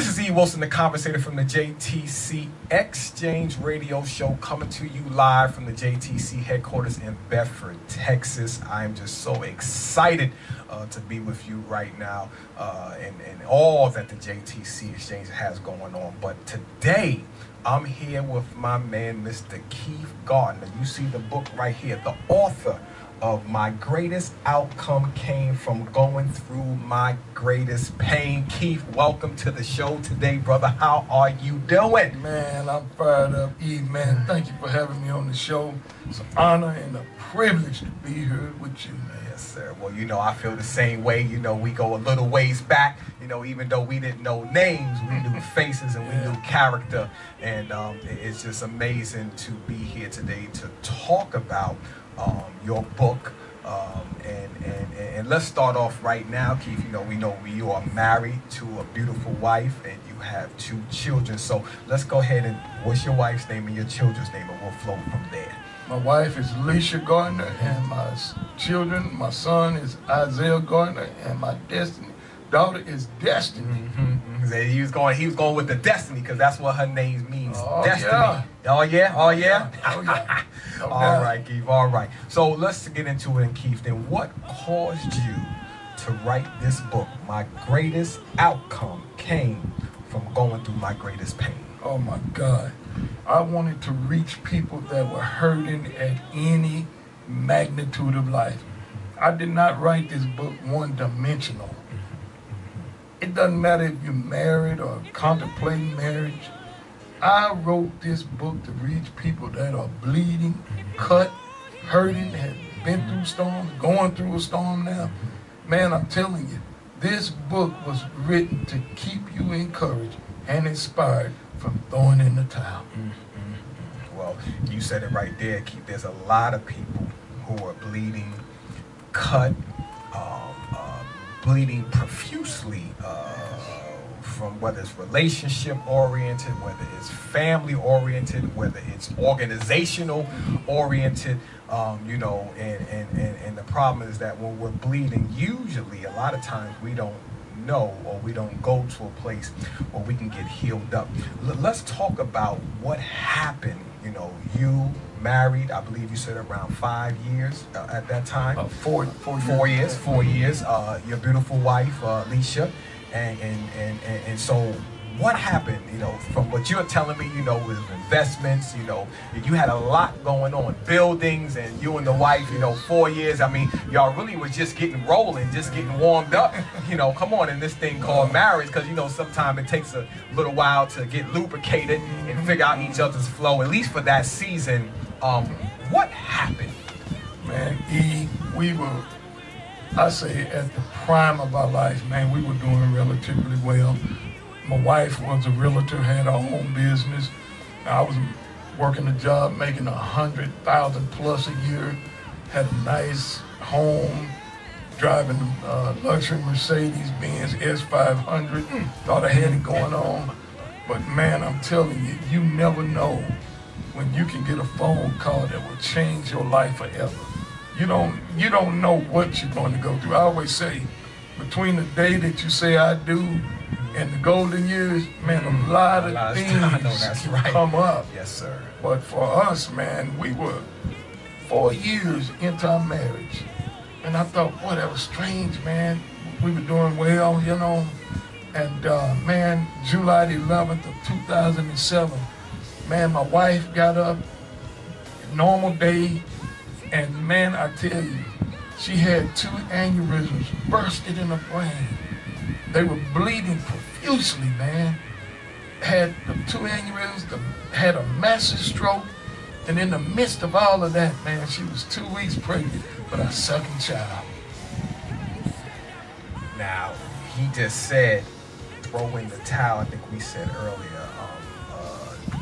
This is E.Wilson, the Conversator from the JTC Exchange Radio Show, coming to you live from the JTC headquarters in Bedford, Texas. I am just so excited to be with you right now and all that the JTC Exchange has going on. But today, I'm here with my man, Mr. Keith Gardner. You see the book right here, the author of My Greatest Outcome Came From Going Through My Greatest Pain. Keith, welcome to the show today, brother. How are you doing? Man, I'm fired up, E, man. Thank you for having me on the show. It's an honor and a privilege to be here with you, man. Yes, sir. Well, you know, I feel the same way. You know, we go a little ways back. You know, even though we didn't know names, we knew faces and we knew character. And it's just amazing to be here today to talk about your book, and let's start off right now, Keith. We know you are married to a beautiful wife and you have 2 children. So let's go ahead and what's your wife's name and your children's name, and we'll flow from there. My wife is Alicia Gardner, and my children, my son is Isaiah Gardner, and my daughter is Destiny. He was going with the Destiny because that's what her name means. Oh, Destiny. yeah. Oh yeah. Oh yeah. All right, Keith. All right. So let's get into it, and Keith. Then, what caused you to write this book? My Greatest Outcome Came From Going Through My Greatest Pain. Oh my God. I wanted to reach people that were hurting at any magnitude of life. I did not write this book one-dimensional. It doesn't matter if you're married or contemplating marriage. I wrote this book to reach people that are bleeding, cut, hurting, have been through storms, going through a storm now. Man, I'm telling you, this book was written to keep you encouraged and inspired from throwing in the towel. Well, you said it right there, Keith. There's a lot of people who are bleeding, cut, bleeding profusely, from whether it's relationship oriented, whether it's family oriented, whether it's organizational oriented, and the problem is that when we're bleeding, usually a lot of times we don't know, or we don't go to a place where we can get healed up. Let's talk about what happened. You married, I believe you said around 5 years at that time. 4 years. 4 years. Your beautiful wife, Alicia, and so what happened? From what you're telling me, with investments, you had a lot going on, buildings, and you and the wife, 4 years. I mean, y'all really was just getting rolling, just getting warmed up. Come on, in this thing called marriage, because sometimes it takes a little while to get lubricated and figure out each other's flow. At least for that season, what happened? Man, E, we were, I say, at the prime of our life. Man, we were doing relatively well. My wife was a realtor, had her own business. I was working a job, making $100,000 plus a year, had a nice home, driving luxury Mercedes-Benz S500. Thought I had it going on. But man, I'm telling you, you never know when you can get a phone call that will change your life forever. You don't know what you're going to go through. I always say, between the day that you say I do and the golden years, man, a lot of things come up. Yes, sir. But for us, man, we were 4 years into our marriage. And I thought, boy, that was strange, man. We were doing well, And, man, July the 11th of 2007, man, my wife got up, normal day, and man, I tell you, she had 2 aneurysms bursted in her brain. They were bleeding profusely, man. Had the 2 aneurysms, had a massive stroke, and in the midst of all of that, man, she was 2 weeks pregnant with our second child. Now, he just said, throw in the towel. I think we said earlier.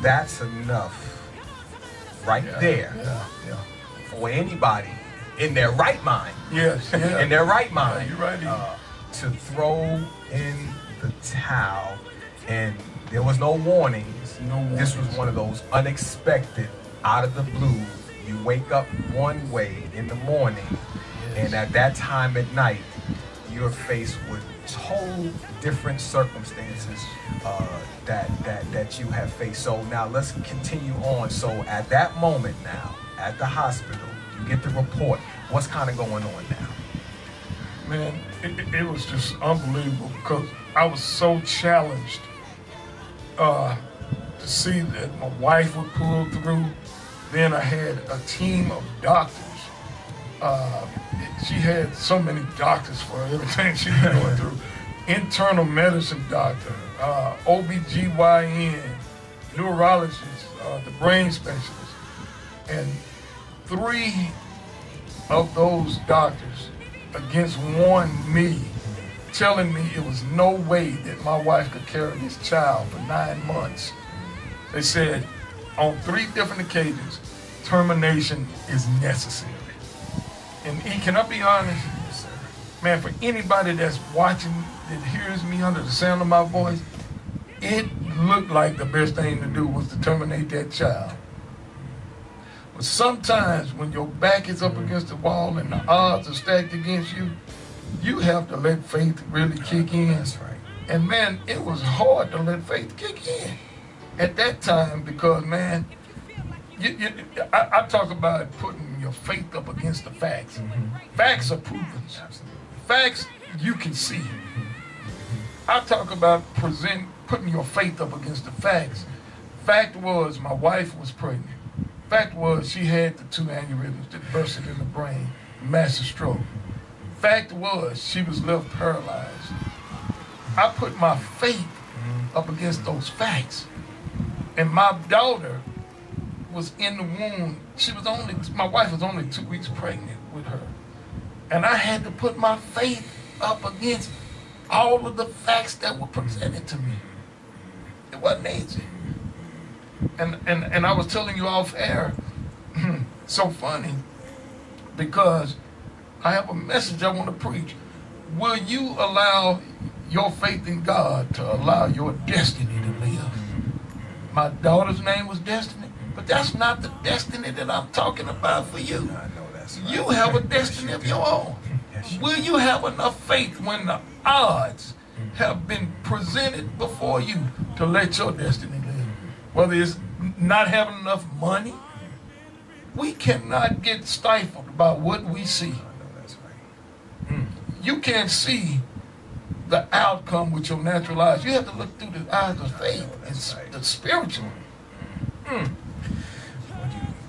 That's enough right there for anybody in their right mind. Yes, yeah. In their right mind. You're right. To throw in the towel, and there was no warnings. No warnings. This was one of those unexpected, out of the blue. You wake up one way in the morning, and at that time at night, you're faced with total different circumstances that you have faced. So now let's continue on. So at that moment now, at the hospital, you get the report. What's kind of going on now? Man, it was just unbelievable because I was so challenged to see that my wife would pull through. Then I had a team of doctors. She had so many doctors for everything she was going through. Internal medicine doctor, OBGYN, neurologist, the brain specialist. And 3 of those doctors against me, telling me it was no way that my wife could carry this child for 9 months. They said on 3 different occasions, termination is necessary. And E, can I be honest? Yes, sir. Man, for anybody that's watching, that hears me under the sound of my voice, it looked like the best thing to do was to terminate that child. But sometimes when your back is up against the wall and the odds are stacked against you, you have to let faith really kick in. That's right. And man, it was hard to let faith kick in at that time because, man, I talk about putting your faith up against the facts. Facts are proven. Facts you can see. I talk about putting your faith up against the facts. Fact was my wife was pregnant. Fact was she had the 2 aneurysms that bursted in the brain, massive stroke. Fact was she was left paralyzed. I put my faith up against those facts. And my daughter was in the womb. My wife was only 2 weeks pregnant with her. And I had to put my faith up against all of the facts that were presented to me. It wasn't easy. And I was telling you off air, so funny, because I have a message I want to preach. Will you allow your faith in God to allow your destiny to live? My daughter's name was Destiny, but that's not the destiny that I'm talking about for you. I know that's right. You have a destiny of your own. Will you have enough faith when the odds have been presented before you to let your destiny live? Whether it's not having enough money, we cannot get stifled by what we see. I know that's right. You can't see the outcome with your natural eyes. You have to look through the eyes of faith and the spiritual.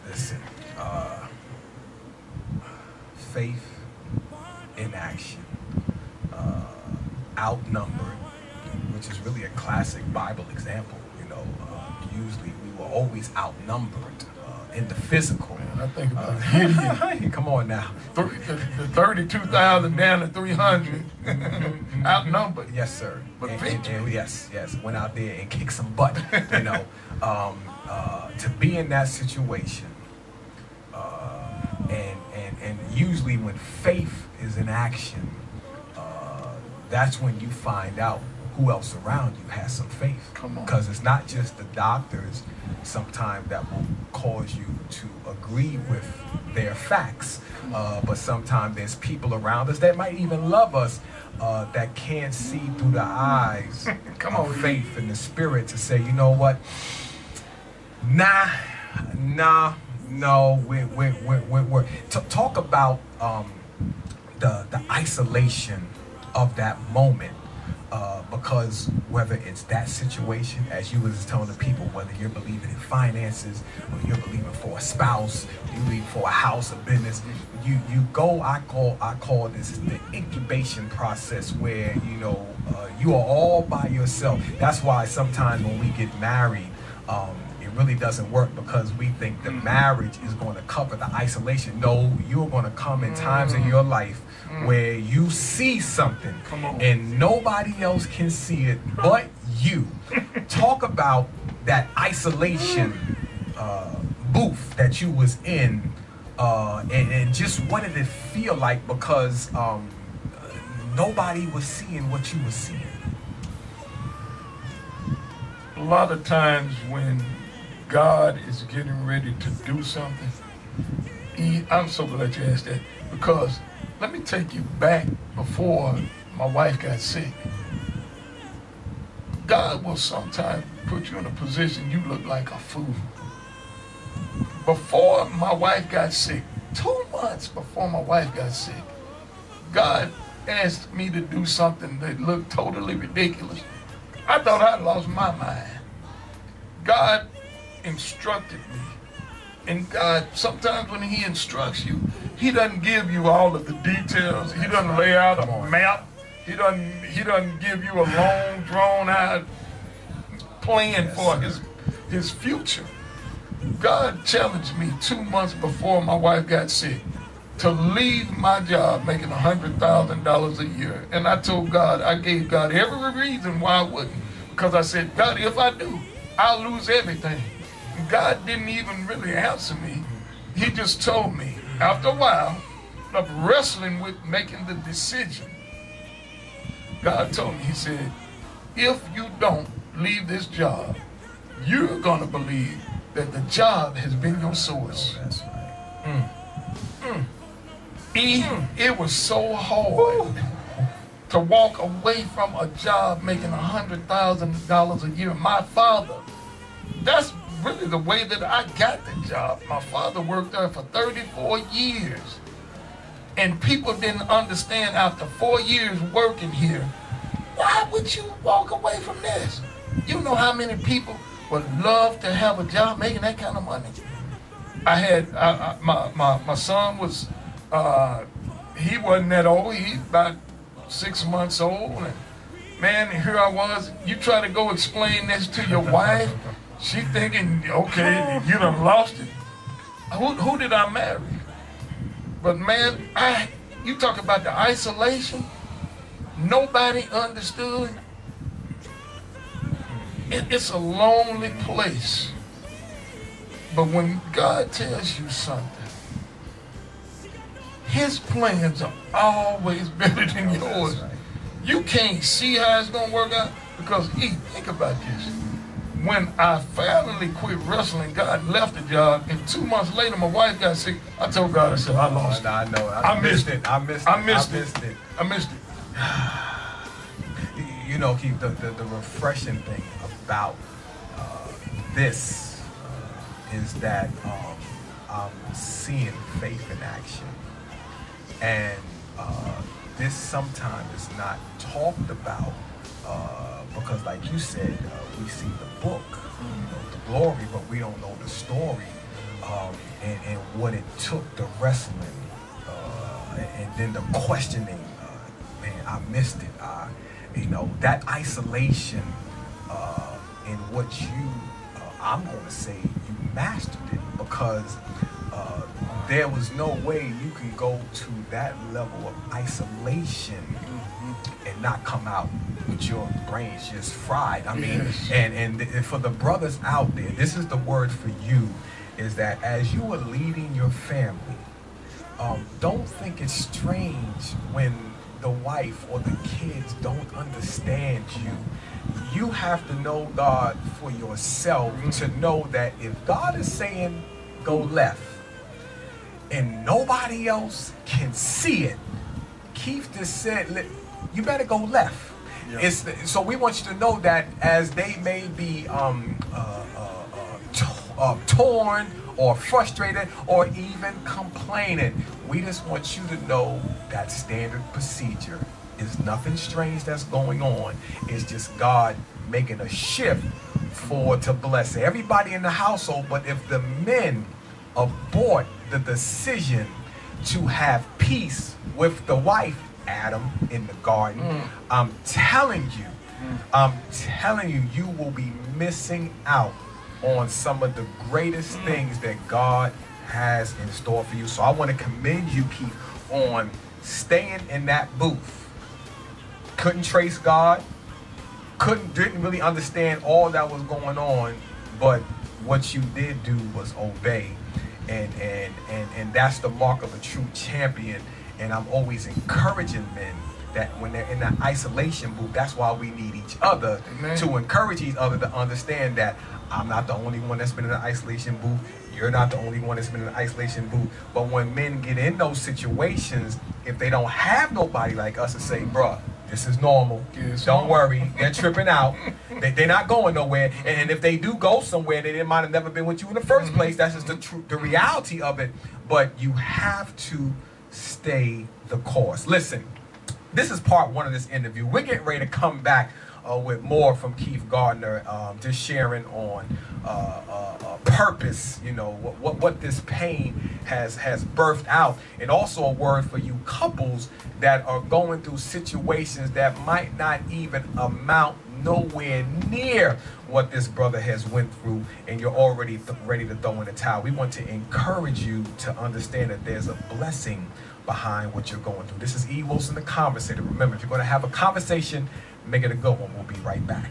Listen, faith in action, outnumbered, which is really a classic Bible example. Usually we were always outnumbered in the physical. Man, I think about Gideon. Come on now. The 32,000 down to 300, outnumbered. Yes, sir. But and yes, went out there and kicked some butt. To be in that situation, and usually when faith is in action, that's when you find out who else around you has some faith. Come on. Because it's not just the doctors sometimes that will cause you to agree with their facts, but sometimes there's people around us that might even love us that can't see through the eyes of faith and the spirit to say, you know what? No, we're talk about the isolation of that moment. Because whether it's that situation, as you was telling the people, whether you're believing in finances or you're believing for a spouse, you believe for a house, a business, you go. I call this the incubation process, where you are all by yourself. That's why sometimes when we get married, it really doesn't work, because we think the marriage is going to cover the isolation. No, you're going to come in times in your life where you see something and nobody else can see it but you. Talk about that isolation booth that you was in, and just what did it feel like, because nobody was seeing what you were seeing. A lot of times when God is getting ready to do something, I'm so glad you asked that, because let me take you back before my wife got sick. God will sometimes put you in a position you look like a fool. Before my wife got sick, 2 months before my wife got sick, God asked me to do something that looked totally ridiculous. I thought I'd lost my mind. God instructed me. And God, sometimes when he instructs you, he doesn't give you all of the details. He doesn't lay out a map. He doesn't give you a long, drawn-out plan for his future. God challenged me 2 months before my wife got sick to leave my job making $100,000 a year. And I told God, I gave God every reason why I wouldn't. Because I said, God, if I do, I'll lose everything. And God didn't even really answer me. He just told me, after a while of wrestling with making the decision, God told me, he said, if you don't leave this job, you're going to believe that the job has been your source. Oh, that's right. It was so hard to walk away from a job making $100,000 a year. My father, that's really the way that I got the job. My father worked there for 34 years. And people didn't understand after 4 years working here, why would you walk away from this? You know how many people would love to have a job making that kind of money? I had, my son was, he wasn't that old. He about 6 months old. And man, here I was. You try to go explain this to your wife. She thinking, okay, you done lost it. Who did I marry? But man, you talk about the isolation. Nobody understood. It's a lonely place. But when God tells you something, his plans are always better than yours. Right. You can't see how it's going to work out because, think about this. When I finally quit wrestling, God left the job, and 2 months later, my wife got sick. I told God, I said, I lost it. I know. I missed it. I missed it. I missed it. You know, Keith, the refreshing thing about this is that I'm seeing faith in action. And this sometimes is not talked about because, like you said, we see the book, the glory, but we don't know the story and what it took, the wrestling, and then the questioning. Man, I missed it. That isolation in what I'm going to say, you mastered it because there was no way you can go to that level of isolation and not come out with your brains just fried. I mean, yes. and for the brothers out there, this is the word for you, is that as you are leading your family, don't think it's strange when the wife or the kids don't understand you. You have to know God for yourself to know that if God is saying go left and nobody else can see it, Keith just said, you better go left. Yeah. So we want you to know that as they may be torn or frustrated or even complaining, we just want you to know that standard procedure is nothing strange that's going on. It's just God making a shift to bless everybody in the household. But if the men abort the decision to have peace with the wife, Adam, in the garden, I'm telling you, you will be missing out on some of the greatest things that God has in store for you. So I want to commend you, Keith, on staying in that booth. Couldn't trace God, didn't really understand all that was going on, but what you did do was obey. And that's the mark of a true champion. And I'm always encouraging men that when they're in that isolation booth, that's why we need each other. Amen. To encourage each other to understand that I'm not the only one that's been in an isolation booth. You're not the only one that's been in an isolation booth. But when men get in those situations, if they don't have nobody like us to say, bruh, this is normal. Don't worry. They're tripping out. They're not going nowhere. And if they do go somewhere, they might have never been with you in the first place. That's just the reality of it. But you have to stay the course. Listen, this is part one of this interview. We're getting ready to come back with more from Keith Gardner, just sharing on purpose, you know, what this pain has birthed out, and also a word for you couples that are going through situations that might not even amount nowhere near what this brother has went through, and you're already ready to throw in the towel. We want to encourage you to understand that there's a blessing behind what you're going through. This is E.Wilson, the Conversator. Remember, if you're going to have a conversation, make it a good one. We'll be right back.